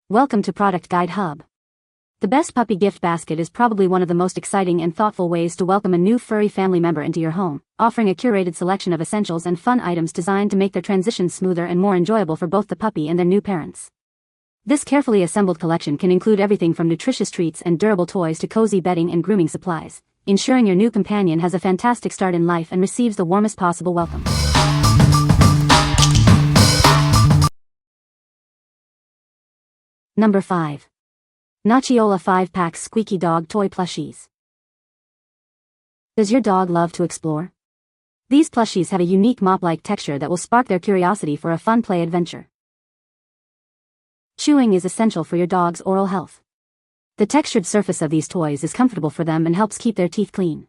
Welcome to Product Guide Hub. The best puppy gift basket is probably one of the most exciting and thoughtful ways to welcome a new furry family member into your home, offering a curated selection of essentials and fun items designed to make their transition smoother and more enjoyable for both the puppy and their new parents. This carefully assembled collection can include everything from nutritious treats and durable toys to cozy bedding and grooming supplies, ensuring your new companion has a fantastic start in life and receives the warmest possible welcome. Number 5. Nocciola 5-pack Squeaky Dog Toy Plushies. Does your dog love to explore? These plushies have a unique mop-like texture that will spark their curiosity for a fun play adventure. Chewing is essential for your dog's oral health. The textured surface of these toys is comfortable for them and helps keep their teeth clean.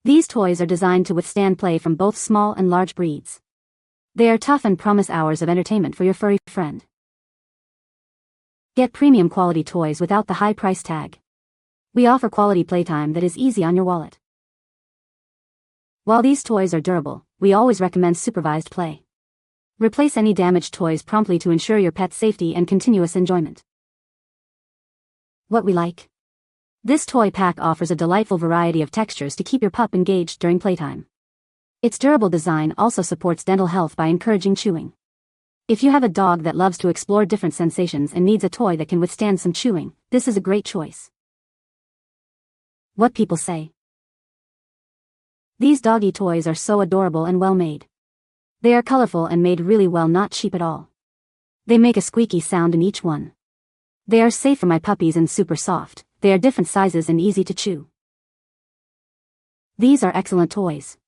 These toys are designed to withstand play from both small and large breeds. They are tough and promise hours of entertainment for your furry friend. Get premium quality toys without the high price tag. We offer quality playtime that is easy on your wallet. While these toys are durable, we always recommend supervised play. Replace any damaged toys promptly to ensure your pet's safety and continuous enjoyment. What we like. This toy pack offers a delightful variety of textures to keep your pup engaged during playtime. Its durable design also supports dental health by encouraging chewing. If you have a dog that loves to explore different sensations and needs a toy that can withstand some chewing, this is a great choice. What people say. These doggy toys are so adorable and well made. They are colorful and made really well, not cheap at all. They make a squeaky sound in each one. They are safe for my puppies and super soft. They are different sizes and easy to chew. These are excellent toys.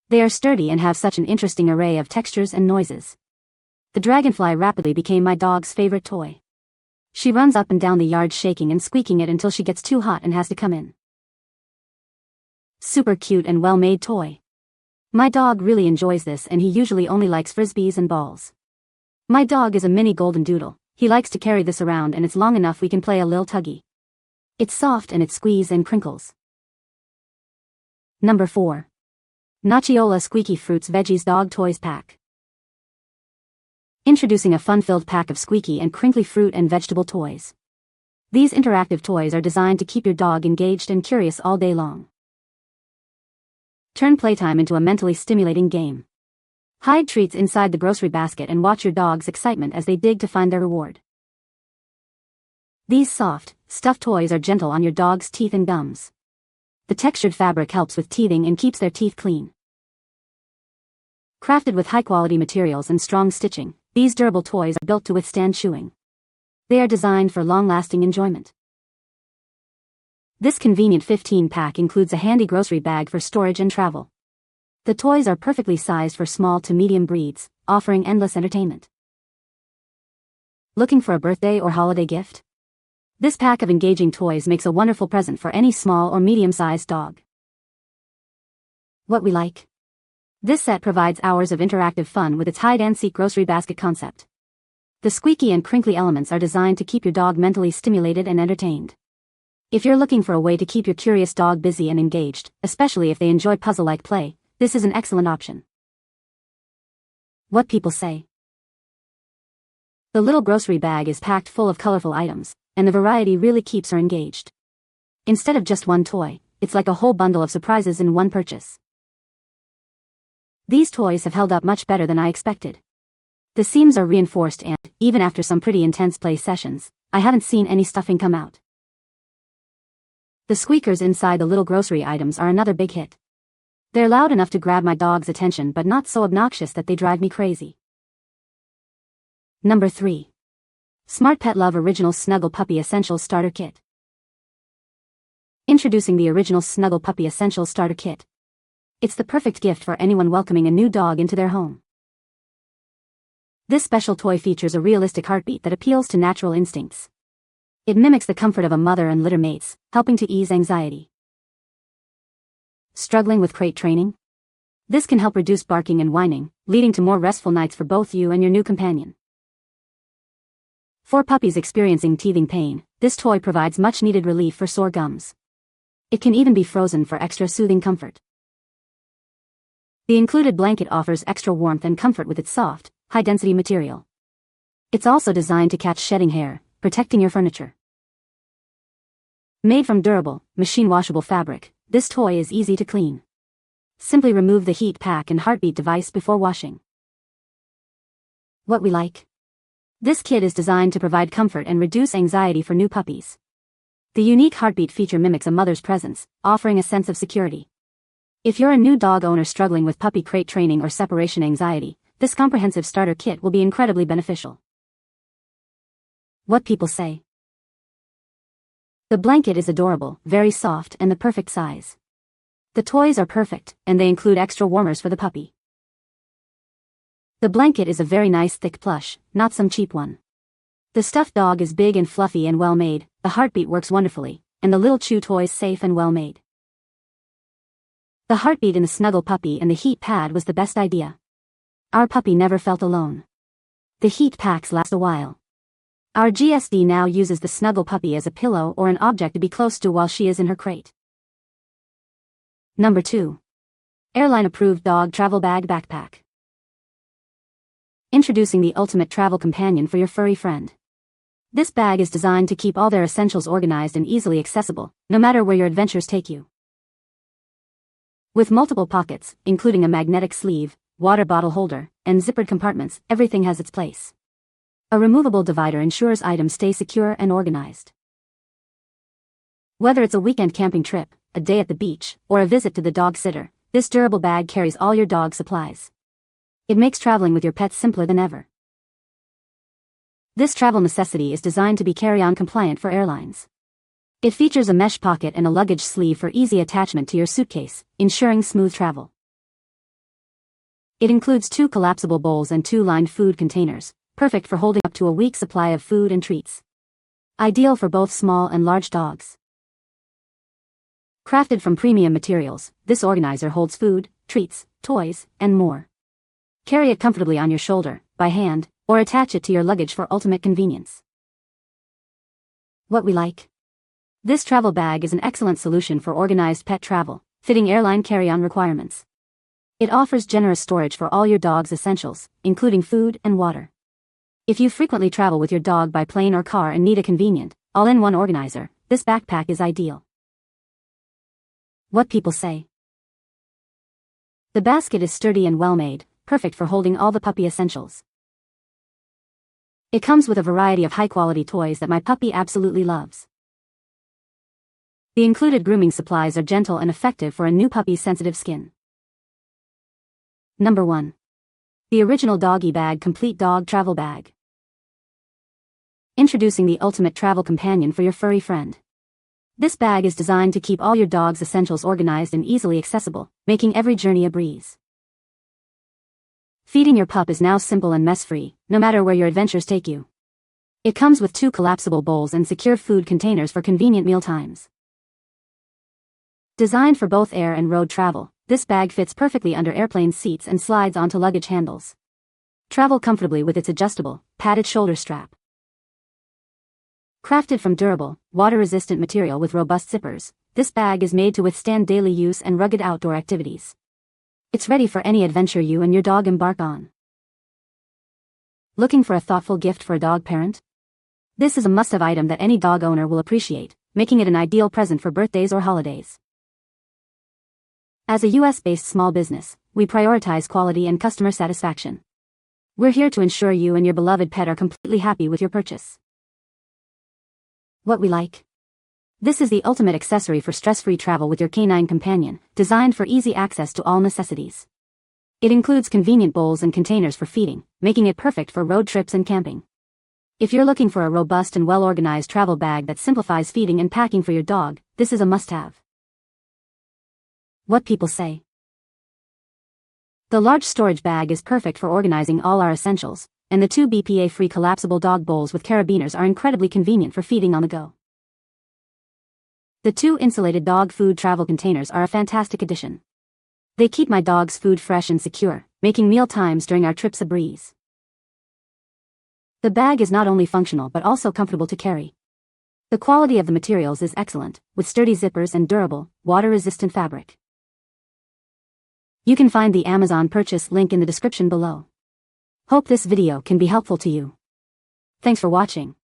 They are sturdy and have such an interesting array of textures and noises. The dragonfly rapidly became my dog's favorite toy. She runs up and down the yard shaking and squeaking it until she gets too hot and has to come in. Super cute and well-made toy. My dog really enjoys this and he usually only likes frisbees and balls. My dog is a mini golden doodle. He likes to carry this around and it's long enough we can play a little tuggy. It's soft and it squeezes and crinkles. Number 4. Nocciola Squeaky Fruits Veggies Dog Toys Pack. Introducing a fun-filled pack of squeaky and crinkly fruit and vegetable toys. These interactive toys are designed to keep your dog engaged and curious all day long. Turn playtime into a mentally stimulating game. Hide treats inside the grocery basket and watch your dog's excitement as they dig to find their reward. These soft, stuffed toys are gentle on your dog's teeth and gums. The textured fabric helps with teething and keeps their teeth clean. Crafted with high-quality materials and strong stitching, these durable toys are built to withstand chewing. They are designed for long-lasting enjoyment. This convenient 15-pack includes a handy grocery bag for storage and travel. The toys are perfectly sized for small to medium breeds, offering endless entertainment. Looking for a birthday or holiday gift? This pack of engaging toys makes a wonderful present for any small or medium-sized dog. What we like. This set provides hours of interactive fun with its hide-and-seek grocery basket concept. The squeaky and crinkly elements are designed to keep your dog mentally stimulated and entertained. If you're looking for a way to keep your curious dog busy and engaged, especially if they enjoy puzzle-like play, this is an excellent option. What people say. The little grocery bag is packed full of colorful items, and the variety really keeps her engaged. Instead of just one toy, it's like a whole bundle of surprises in one purchase. These toys have held up much better than I expected. The seams are reinforced and, even after some pretty intense play sessions, I haven't seen any stuffing come out. The squeakers inside the little grocery items are another big hit. They're loud enough to grab my dog's attention but not so obnoxious that they drive me crazy. Number 3. SmartPetLove Original Snuggle Puppy Essentials Starter Kit. Introducing the Original Snuggle Puppy Essentials Starter Kit. It's the perfect gift for anyone welcoming a new dog into their home. This special toy features a realistic heartbeat that appeals to natural instincts. It mimics the comfort of a mother and litter mates, helping to ease anxiety. Struggling with crate training? This can help reduce barking and whining, leading to more restful nights for both you and your new companion. For puppies experiencing teething pain, this toy provides much-needed relief for sore gums. It can even be frozen for extra soothing comfort. The included blanket offers extra warmth and comfort with its soft, high-density material. It's also designed to catch shedding hair, protecting your furniture. Made from durable, machine-washable fabric, this toy is easy to clean. Simply remove the heat pack and heartbeat device before washing. What we like. This kit is designed to provide comfort and reduce anxiety for new puppies. The unique heartbeat feature mimics a mother's presence, offering a sense of security. If you're a new dog owner struggling with puppy crate training or separation anxiety, this comprehensive starter kit will be incredibly beneficial. What people say. The blanket is adorable, very soft, and the perfect size. The toys are perfect, and they include extra warmers for the puppy. The blanket is a very nice thick plush, not some cheap one. The stuffed dog is big and fluffy and well made, the heartbeat works wonderfully, and the little chew toy is safe and well made. The heartbeat in the Snuggle puppy and the heat pad was the best idea. Our puppy never felt alone. The heat packs last a while. Our GSD now uses the Snuggle puppy as a pillow or an object to be close to while she is in her crate. Number 2. Airline-Approved Dog Travel Bag Backpack. Introducing the ultimate travel companion for your furry friend. This bag is designed to keep all their essentials organized and easily accessible, no matter where your adventures take you. With multiple pockets, including a magnetic sleeve, water bottle holder, and zippered compartments, everything has its place. A removable divider ensures items stay secure and organized. Whether it's a weekend camping trip, a day at the beach, or a visit to the dog sitter, this durable bag carries all your dog supplies. It makes traveling with your pets simpler than ever. This travel necessity is designed to be carry-on compliant for airlines. It features a mesh pocket and a luggage sleeve for easy attachment to your suitcase, ensuring smooth travel. It includes 2 collapsible bowls and 2 lined food containers, perfect for holding up to a week's supply of food and treats. Ideal for both small and large dogs. Crafted from premium materials, this organizer holds food, treats, toys, and more. Carry it comfortably on your shoulder, by hand, or attach it to your luggage for ultimate convenience. What we like. This travel bag is an excellent solution for organized pet travel, fitting airline carry-on requirements. It offers generous storage for all your dog's essentials, including food and water. If you frequently travel with your dog by plane or car and need a convenient, all-in-one organizer, this backpack is ideal. What people say. The basket is sturdy and well-made, perfect for holding all the puppy essentials. It comes with a variety of high-quality toys that my puppy absolutely loves. The included grooming supplies are gentle and effective for a new puppy's sensitive skin. Number 1. The original Doggy Bag Complete Dog Travel Bag. Introducing the ultimate travel companion for your furry friend. This bag is designed to keep all your dog's essentials organized and easily accessible, making every journey a breeze. Feeding your pup is now simple and mess-free, no matter where your adventures take you. It comes with 2 collapsible bowls and secure food containers for convenient meal times. Designed for both air and road travel, this bag fits perfectly under airplane seats and slides onto luggage handles. Travel comfortably with its adjustable, padded shoulder strap. Crafted from durable, water-resistant material with robust zippers, this bag is made to withstand daily use and rugged outdoor activities. It's ready for any adventure you and your dog embark on. Looking for a thoughtful gift for a dog parent? This is a must-have item that any dog owner will appreciate, making it an ideal present for birthdays or holidays. As a US-based small business, we prioritize quality and customer satisfaction. We're here to ensure you and your beloved pet are completely happy with your purchase. What we like. This is the ultimate accessory for stress-free travel with your canine companion, designed for easy access to all necessities. It includes convenient bowls and containers for feeding, making it perfect for road trips and camping. If you're looking for a robust and well-organized travel bag that simplifies feeding and packing for your dog, this is a must-have. What people say. The large storage bag is perfect for organizing all our essentials, and the 2 BPA-free collapsible dog bowls with carabiners are incredibly convenient for feeding on the go. The 2 insulated dog food travel containers are a fantastic addition. They keep my dog's food fresh and secure, making meal times during our trips a breeze. The bag is not only functional but also comfortable to carry. The quality of the materials is excellent, with sturdy zippers and durable, water-resistant fabric. You can find the Amazon purchase link in the description below. Hope this video can be helpful to you. Thanks for watching.